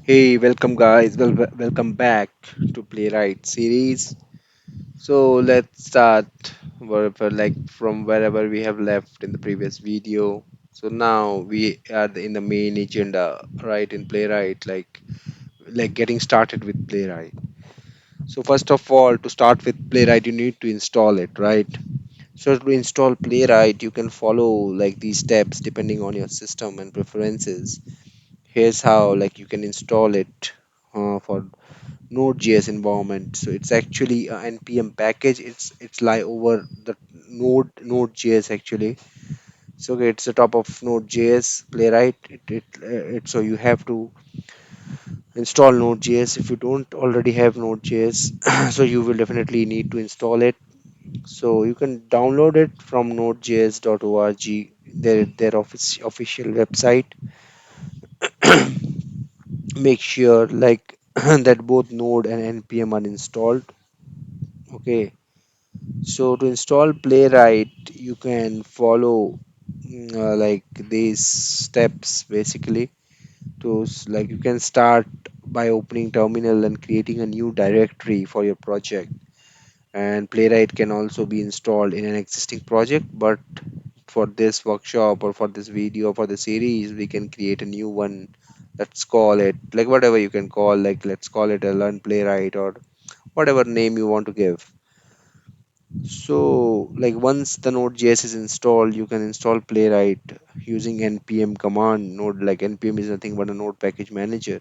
Hey, welcome guys. Welcome back to Playwright series. So let's start from wherever we have left in the previous video. So now we are in the main agenda, right? In Playwright, like getting started with Playwright. So first of all, to start with Playwright, you need to install it, right? So to install Playwright, you can follow like these steps depending on your system and preferences. Here's how like you can install it for Node.js environment. So it's actually a npm package. It's lie over the Node.js actually. So okay, it's the top of Node.js Playwright. So you have to install Node.js if you don't already have Node.js. So you will definitely need to install it. So you can download it from nodejs.org, their official website. Make sure like that both Node and npm are installed. Okay. So to install Playwright, you can follow like these steps basically. Like you can start by opening terminal and creating a new directory for your project. And Playwright can also be installed in an existing project, but for this workshop or for this video for the series, we can create a new one. Let's call it like whatever you can call, like let's call it a learn Playwright or whatever name you want to give. So, like once the Node.js is installed, you can install Playwright using npm command. Node like npm is nothing but a node package manager.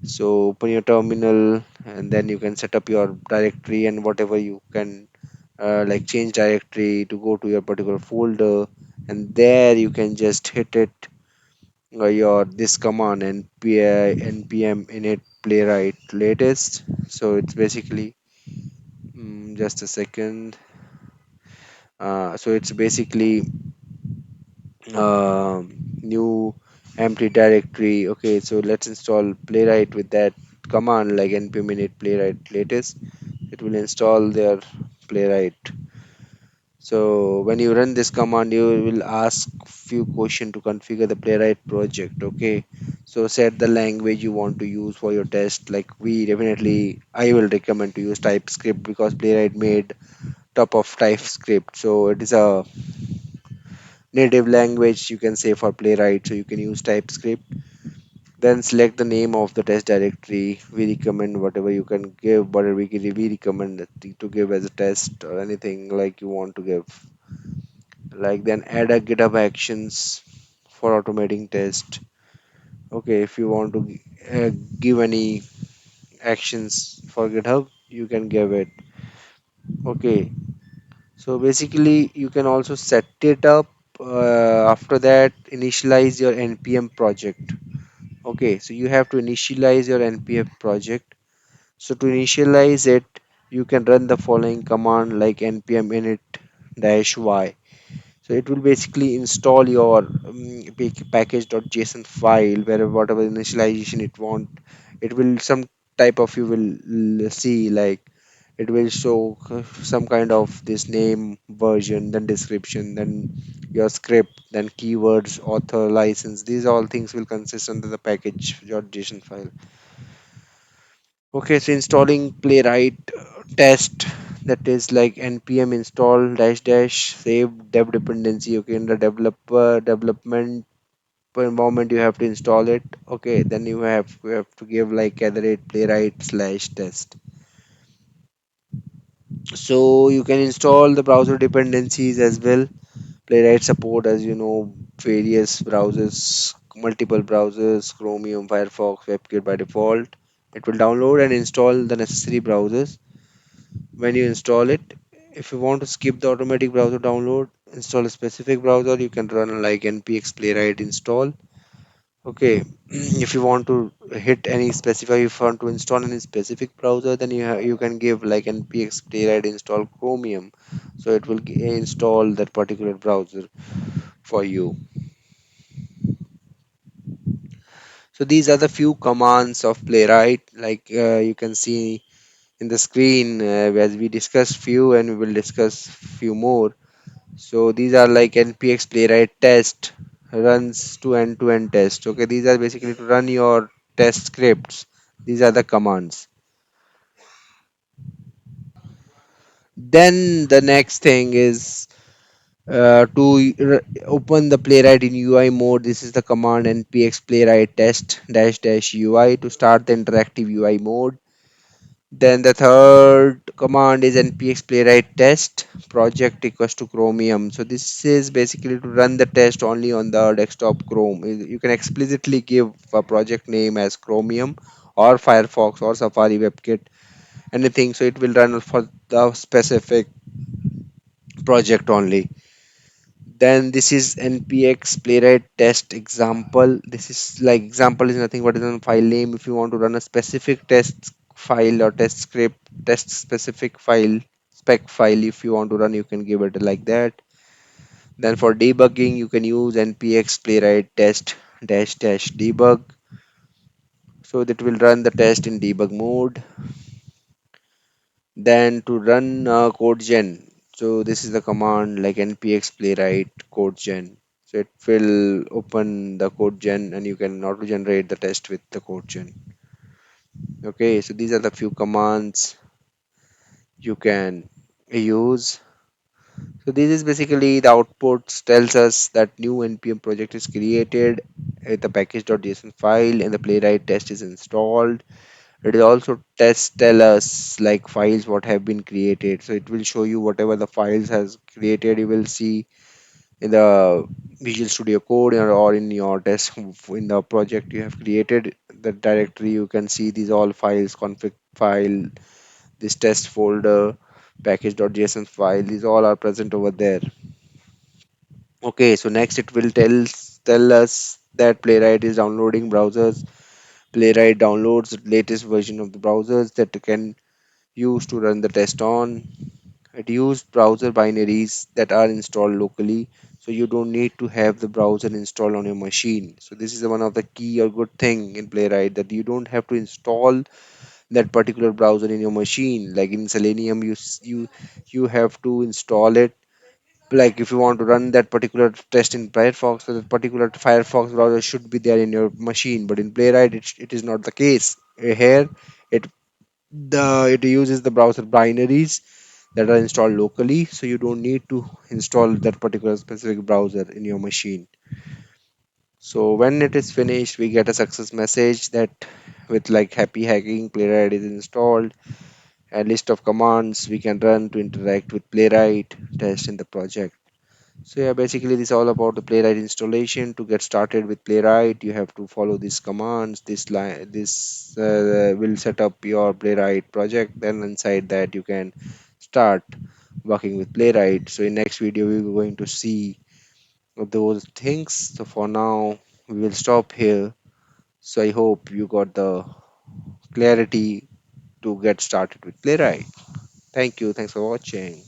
So open your terminal and then you can set up your directory and whatever you can like change directory to go to your particular folder, and there you can just hit it your this command npm init playwright latest. So it's basically just a second. So it's basically new empty directory. Okay, so let's install Playwright with that command like npm init playwright latest. It will install their Playwright. So when you run this command, you will ask few questions to configure the Playwright project. Okay, so set the language you want to use for your test. Like I will recommend to use TypeScript because Playwright made top of TypeScript. So it is a native language you can say for Playwright, so you can use TypeScript. Then select the name of the test directory. We recommend whatever you can give, but we recommend to give as a test or anything like you want to give. Like then add a GitHub actions for automating test. Okay, if you want to give any actions for GitHub, you can give it. Okay, so basically you can also set it up. After that, initialize your npm project. Okay, so you have to initialize your npm project. So to initialize it, you can run the following command like npm init -y. So it will basically install your package.json file where whatever initialization it want. It will some type of you will see like it will show some kind of this name version, then description, then your script, then keywords, author, license. These all things will consist under the package.json file. Okay, so installing Playwright test, that is like npm install dash dash save dev dependency. Okay, in the development environment you have to install it. Okay, then you have to give like @ playwright slash test. So you can install the browser dependencies as well. Playwright support, as you know, various browsers, multiple browsers, Chromium, Firefox, WebKit by default. It will download and install the necessary browsers when you install it. If you want to skip the automatic browser download, install a specific browser, you can run like npx playwright install. Okay, if you want to hit any specify, if you want to install any specific browser, then you can give like npx playwright install chromium, so it will install that particular browser for you. So these are the few commands of playwright, like you can see in the screen as we discussed few and we will discuss few more. So these are like npx playwright test runs to end test. Okay, these are basically to run your test scripts. These are the commands. Then the next thing is open the Playwright in UI mode. This is the command npx playwright test dash dash UI to start the interactive UI mode. Then the third command is npx playwright test project equals to chromium. So this is basically to run the test only on the desktop Chrome. You can explicitly give a project name as chromium or Firefox or Safari WebKit, anything. So it will run for the specific project only. Then this is npx playwright test example. This is like example is nothing but is a file name. If you want to run a specific test file or test script, test specific file, spec file, if you want to run, you can give it like that. Then for debugging, you can use npx playwright test dash dash debug. So that will run the test in debug mode. Then to run code gen, so this is the command like npx playwright code gen. So it will open the code gen and you can auto generate the test with the code gen. Okay, so these are the few commands you can use. So this is basically the outputs tells us that new npm project is created, the package.json file and the playwright test is installed. It is also tell us like files what have been created. So it will show you whatever the files has created. You will see in the Visual Studio Code or in your test in the project you have created the directory. You can see these all files, config file, this test folder, package.json file. These all are present over there. Okay, so next it will tell us that Playwright is downloading browsers. Playwright downloads the latest version of the browsers that can use to run the test on. It used browser binaries that are installed locally, so you don't need to have the browser installed on your machine. So this is one of the key or good thing in Playwright, that you don't have to install that particular browser in your machine. Like in Selenium, you have to install it. Like if you want to run that particular test in Firefox, so that particular Firefox browser should be there in your machine. But in Playwright, it is not the case. Here, it it uses the browser binaries that are installed locally, so you don't need to install that particular specific browser in your machine. So when it is finished, we get a success message that with like happy hacking Playwright is installed, a list of commands we can run to interact with Playwright test in the project. So yeah, basically this is all about the Playwright installation. To get started with Playwright, you have to follow these commands. This will set up your Playwright project. Then inside that you can start working with Playwright. So in next video we are going to see those things. So for now we will stop here. So I hope you got the clarity to get started with Playwright. Thank you. Thanks for watching.